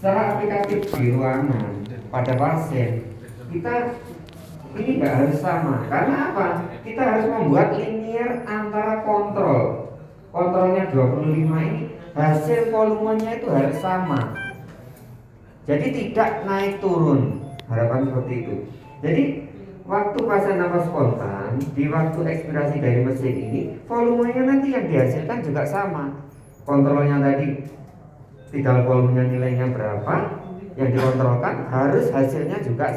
secara aplikatif di ruangan pada pasien kita ini nggak harus sama. Karena apa? Kita harus membuat linear antara kontrolnya 25 ini, hasil volumenya itu harus sama. Jadi tidak naik turun, harapan seperti itu. Jadi waktu pasien nafas spontan, di waktu ekspirasi dari mesin ini, volumenya nanti yang dihasilkan juga sama. Kontrolnya tadi tidak volumenya nilainya berapa, yang dikontrolkan harus hasilnya juga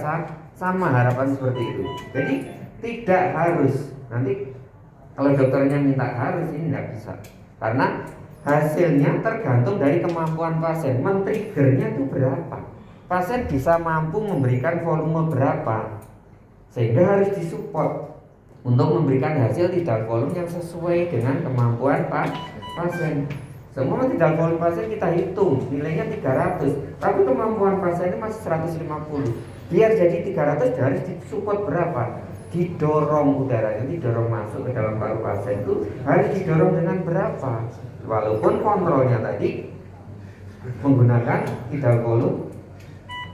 sama, harapan seperti itu. Jadi tidak harus, nanti kalau dokternya minta harus, ini tidak bisa, karena hasilnya tergantung dari kemampuan pasien. Men-triggernya itu berapa, pasien bisa mampu memberikan volume berapa, sehingga harus disupport untuk memberikan hasil tidak volume yang sesuai dengan kemampuan pasien. Semua tidak volume pasien kita hitung nilainya 300, tapi kemampuan pasien ini masih 150. Biar jadi 300 harus disupport berapa? Didorong udaranya, didorong masuk ke dalam paru pasien itu harus didorong dengan berapa? Walaupun kontrolnya tadi menggunakan tidak volume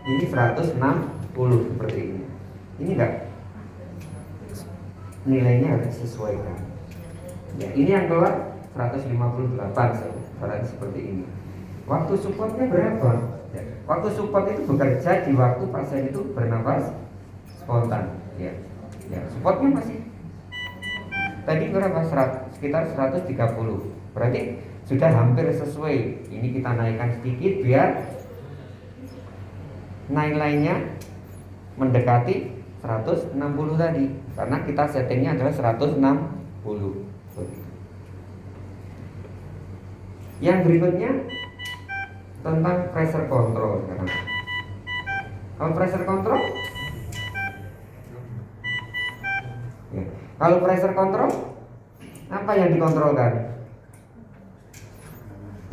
ini 160 seperti ini. Ini enggak, nilainya harus disesuaikan. Ya, ini yang keluar 158 seperti ini. Waktu supportnya berapa? Ya, waktu support itu bekerja di waktu pasien itu bernafas spontan. Ya, supportnya masih tadi berapa? Sekitar 130. Berarti sudah hampir sesuai. Ini kita naikkan sedikit biar nilainya mendekati 160 tadi, karena kita settingnya adalah 160. Yang berikutnya tentang pressure control sekarang. Kalau pressure control, ya, kalau pressure control apa yang dikontrolkan? P,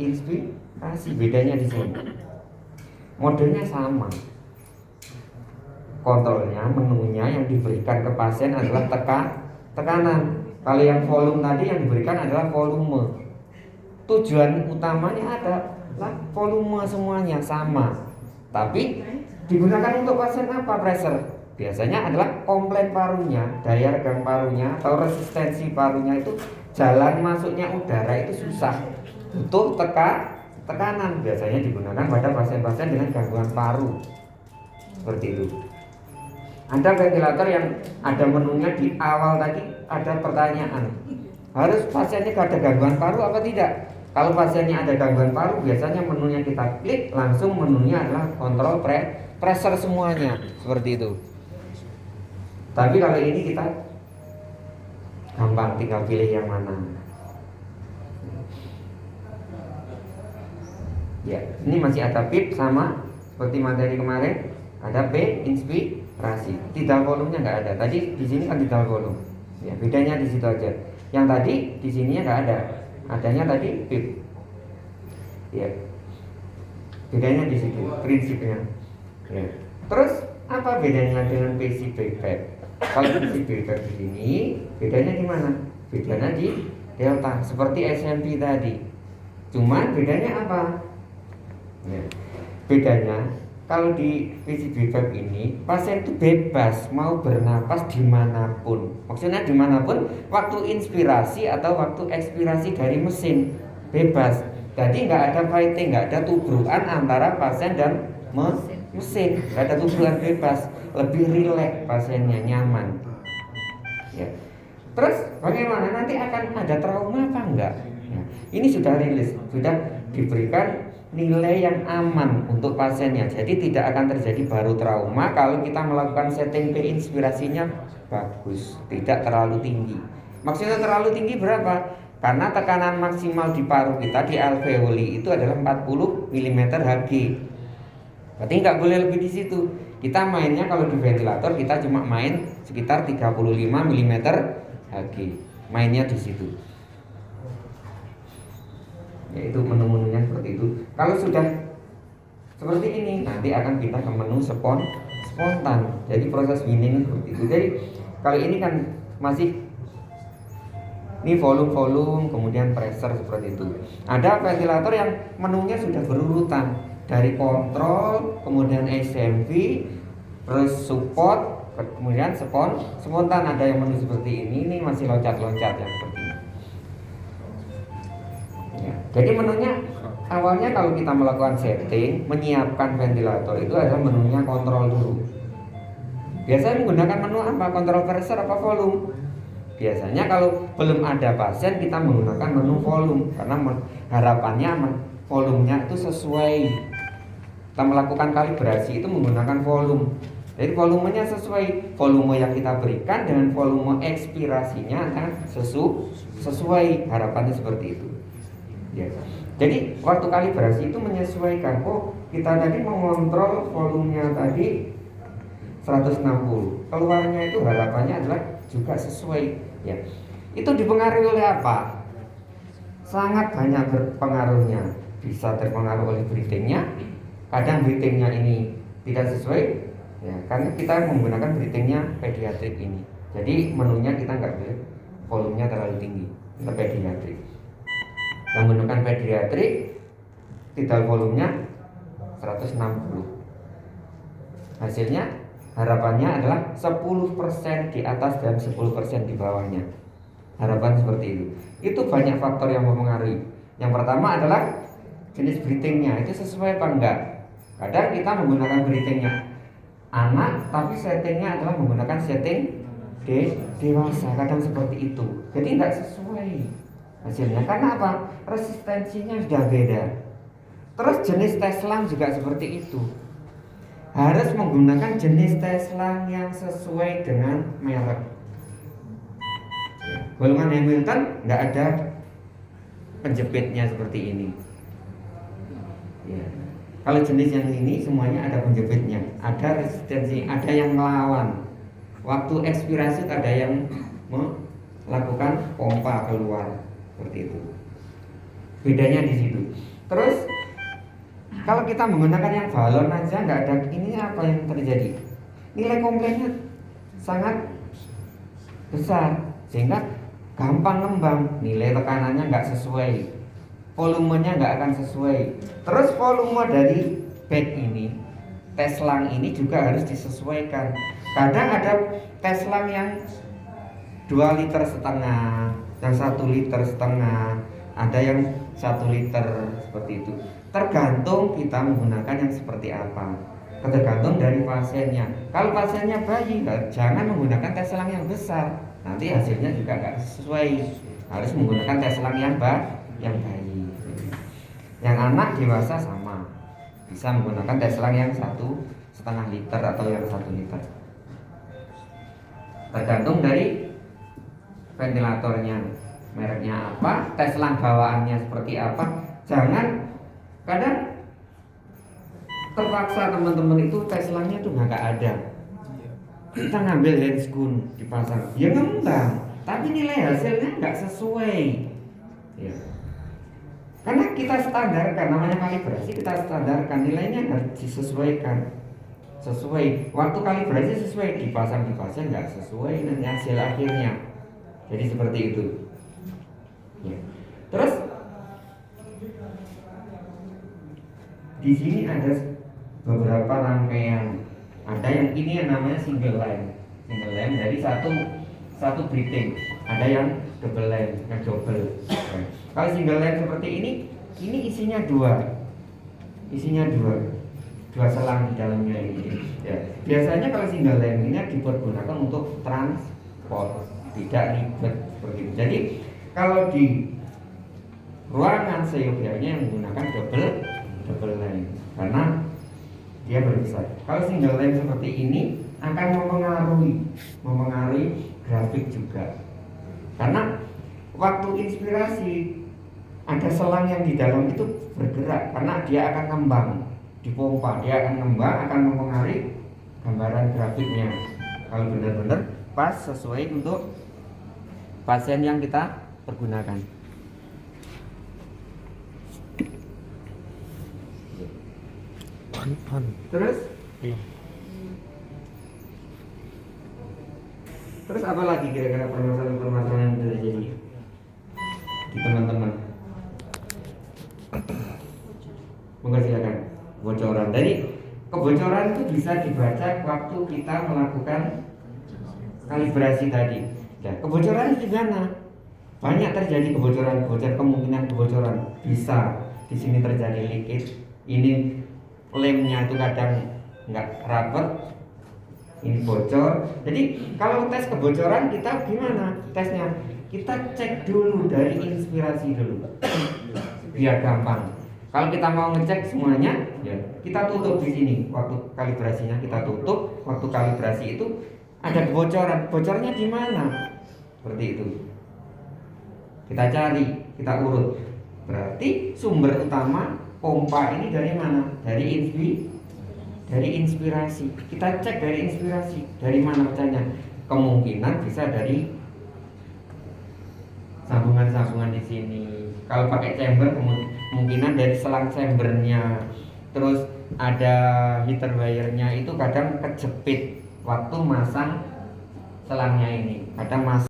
inspirasi. Bedanya di sini. Modenya sama. Kontrolnya, menunya yang diberikan ke pasien adalah tekanan. Kalau yang volume tadi yang diberikan adalah volume. Tujuan utamanya adalah volume, semuanya sama. Tapi digunakan untuk pasien apa pressure? Biasanya adalah komplain parunya, daya regang parunya atau resistensi parunya itu, jalan masuknya udara itu susah, butuh tekanan. Biasanya digunakan pada pasien-pasien dengan gangguan paru. Seperti itu. Ada ventilator yang ada menunya di awal tadi, ada pertanyaan, harus pasiennya ada gangguan paru apa tidak? Kalau pasiennya ada gangguan paru, biasanya menunya kita klik, langsung menunya adalah kontrol pressure semuanya, seperti itu. Tapi kalau ini kita gampang, tinggal pilih yang mana. Ya, ini masih ada PIP sama seperti materi kemarin, ada P, inspirasi. Tidal volumenya nggak ada. Tadi di sini kan tidal volume. Ya, bedanya di situ aja. Yang tadi di sininya nggak ada. Adanya tadi PIP. Ya. Bedanya di situ prinsipnya. Ya. Terus apa bedanya dengan PC BPAP? Kalau PC BPAP di sini, bedanya di mana? Bedanya di delta, seperti SMP tadi. Cuman bedanya apa? Ya. Bedanya kalau di PC BPAP ini pasien itu bebas mau bernapas dimanapun. Maksudnya dimanapun, waktu inspirasi atau waktu ekspirasi dari mesin bebas. Jadi nggak ada fighting, nggak ada tubrukan antara pasien dan mesin, nggak ada tubrukan, bebas, lebih rileks pasiennya, nyaman. Ya. Terus bagaimana? Nanti akan ada trauma apa enggak? Ya. Ini sudah rilis, sudah diberikan nilai yang aman untuk pasiennya. Jadi tidak akan terjadi baru trauma kalau kita melakukan setting P inspirasinya bagus, tidak terlalu tinggi. Maksudnya terlalu tinggi berapa? Karena tekanan maksimal di paru kita, di alveoli itu adalah 40 mm Hg. Berarti nggak boleh lebih di situ. Kita mainnya kalau di ventilator kita cuma main sekitar 35 mm Hg. Mainnya di situ. Yaitu menu-menunya seperti itu. Kalau sudah seperti ini, nanti akan pindah ke menu spontan. Jadi proses winning seperti itu. Jadi kalau ini kan masih ini volume, kemudian pressure seperti itu. Ada ventilator yang menunya sudah berurutan dari kontrol, kemudian assembly, terus support, kemudian spontan. Ada yang menu seperti ini masih loncat-loncat yang seperti ini. Ya, jadi menunya awalnya kalau kita melakukan setting, menyiapkan ventilator itu adalah menunya kontrol dulu. Biasanya menggunakan menu apa? Kontrol pressure apa volume? Biasanya kalau belum ada pasien kita menggunakan menu volume, karena harapannya volumenya itu sesuai. Kita melakukan kalibrasi itu menggunakan volume. Jadi volumenya sesuai, volume yang kita berikan dengan volume ekspirasinya akan sesuai. Harapannya seperti itu. Ya. Jadi waktu kalibrasi itu menyesuaikan. Oh, kita tadi mengontrol volumenya tadi 160. Keluarnya itu harapannya adalah juga sesuai. Ya. Itu dipengaruhi oleh apa? Sangat banyak berpengaruhnya. Bisa terpengaruh oleh breathingnya. Kadang breathingnya ini tidak sesuai, ya, karena kita menggunakan breathingnya pediatrik ini. Jadi menunya kita nggak boleh volumenya terlalu tinggi. Kita pediatrik. Kita menggunakan pediatrik, tidal volumenya 160. Hasilnya harapannya adalah 10% di atas dan 10% di bawahnya. Harapan seperti itu. Itu banyak faktor yang mempengaruhi. Yang pertama adalah jenis breathingnya itu sesuai apa enggak. Kadang kita menggunakan breathingnya anak, tapi settingnya adalah menggunakan setting dewasa. Kadang seperti itu. Jadi enggak sesuai hasilnya. Karena apa? Resistensinya sudah beda. Terus jenis teslang juga seperti itu. Harus menggunakan jenis teslang yang sesuai dengan merek. Golongan Hamilton nggak ada penjepitnya seperti ini. Ya. Kalau jenis yang ini semuanya ada penjepitnya, ada resistensi, ada yang melawan. Waktu ekspirasi ada yang melakukan pompa keluar seperti itu. Bedanya di situ. Terus kalau kita menggunakan yang balon aja nggak ada, ini apa yang terjadi? Nilai komplainnya sangat besar sehingga gampang ngembang, nilai tekanannya nggak sesuai, volumenya nggak akan sesuai. Terus volume dari bed ini, teslang ini juga harus disesuaikan. Kadang ada teslang yang 2,5 liter, yang 1,5 liter, ada yang 1 liter seperti itu. Tergantung kita menggunakan yang seperti apa. Tergantung dari pasiennya. Kalau pasiennya bayi, jangan menggunakan teslang yang besar. Nanti hasilnya juga nggak sesuai. Harus menggunakan teslang yang bayi. Yang anak dewasa sama. Bisa menggunakan teslang yang 1,5 liter atau yang 1 liter. Tergantung dari ventilatornya, mereknya apa, teslang bawaannya seperti apa. Jangan kadang terpaksa teman-teman itu teslangnya tuh nggak ada. Kita ngambil handscoon dipasang, ya ngembang, tapi nilai hasilnya nggak sesuai. Ya. Karena kita standarkan, namanya kalibrasi, kita standarkan nilainya harus disesuaikan. Sesuai, waktu kalibrasi sesuai, dipasang di pasien nggak sesuai nanti hasil akhirnya. Jadi seperti itu. Ya. Terus di sini ada beberapa rangkaian. Ada yang ini yang namanya single line dari satu breathing. Ada yang double line, yang double. Kalau single line seperti ini isinya dua selang di dalamnya ini. Ya. Biasanya kalau single line ini dipergunakan untuk transport, tidak ribet seperti itu. Jadi kalau di ruangan seyogianya yang menggunakan double line karena dia berbesar. Kalau single line seperti ini akan mempengaruhi grafik juga. Karena waktu inspirasi ada selang yang di dalam itu bergerak karena dia akan ngembang, dipompa, dia akan ngembang, akan mempengaruhi gambaran grafiknya. Kalau benar-benar pas sesuai untuk pasien yang kita pergunakan. Terus apa lagi kira-kira permasalahan yang terjadi di teman-teman? Monggo silakan. kebocoran. Jadi kebocoran itu bisa dibaca waktu kita melakukan kalibrasi tadi. Nah, kebocoran itu di mana? Banyak terjadi kebocoran, kemungkinan kebocoran bisa di sini terjadi leakage. Ini lemnya itu kadang nggak rapet, ini bocor. Jadi kalau tes kebocoran kita gimana tesnya? Kita cek dulu dari inspirasi dulu, biar gampang. Kalau kita mau ngecek semuanya, ya kita tutup di sini. Waktu kalibrasinya kita tutup. Waktu kalibrasi itu ada kebocoran. Bocornya di mana? Seperti itu. Kita cari, kita urut. Berarti sumber utama pompa ini dari mana? Dari inspirasi. Kita cek dari inspirasi. Dari mana pecahnya? Kemungkinan bisa dari sambungan-sambungan di sini. Kalau pakai chamber kemungkinan dari selang chambernya. Terus ada heater wire-nya itu kadang kejepit waktu masang selangnya ini. Kadang masang